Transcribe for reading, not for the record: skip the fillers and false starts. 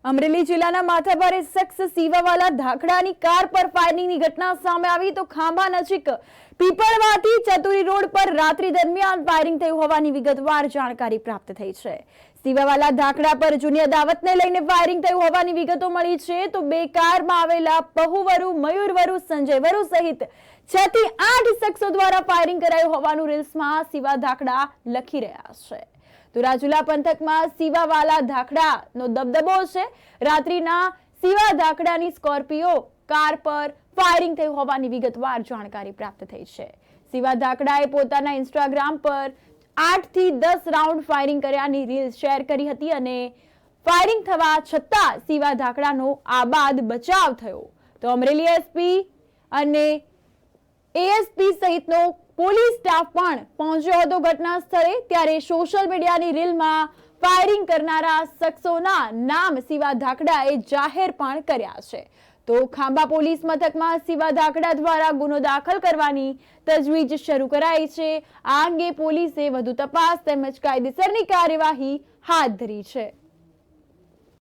અમરેલી જિલ્લાના માથાભારે શખ્સ સીવાવાલા ધાખડાની કાર પર ફાયરિંગની ઘટના સામે આવી તો ખાંભા નજીક પીપળવાથી ચતુરી રોડ પર રાત્રિ દરમિયાન ફાયરિંગ થયું હોવાની વિગતવાર જાણકારી પ્રાપ્ત થઈ છે। સીવાવાલા ધાખડા પર જૂની અદાવતને લઈને ફાયરિંગ થયું હોવાની વિગતો મળી છે તો બે કારમાં આવેલા પહુવરુ, મયુરવરુ, સંજયવરુ સહિત 6 થી 8 શખ્સો દ્વારા ફાયરિંગ કરાયું હોવાનું રીલ્સમાં સીવા ધાખડા લખી રહ્યા છે। તો રાજુલા પંથકમાં સીવાવાલા ધાખડાનો દબદબો છે। રાત્રિના સીવા ધાખડાની સ્કોર્પિયો કાર પર ફાયરિંગ થયું હોવાની વિગતવાર જાણકારી પ્રાપ્ત થઈ છે। સીવા ધાખડાએ પોતાના ઇન્સ્ટાગ્રામ પર 8 થી 10 રાઉન્ડ ફાયરિંગ કર્યાની રીલ શેર કરી હતી અને ફાયરિંગ થવા છતાં સીવા ધાખડાનો આબાદ બચાવ થયો। તો અમરેલી એસપી અને એએસપી સહિતનો પોલીસ સ્ટાફ પણ પહોંચ્યો હતો ઘટના સ્થળે। ત્યારે સોશિયલ મીડિયાની રીલમાં ફાયરિંગ કરનારા શખ્સોના નામ સીવા ધાખડાએ જાહેર પણ કર્યા છે। તો ખાંભા પોલીસ મથકમાં સીવા ધાખડા દ્વારા ગુનો દાખલ કરવાની તજવીજ શરૂ કરાઈ છે। આ અંગે પોલીસે વધુ તપાસ તેમજ કાયદેસરની કાર્યવાહી હાથ ધરી છે।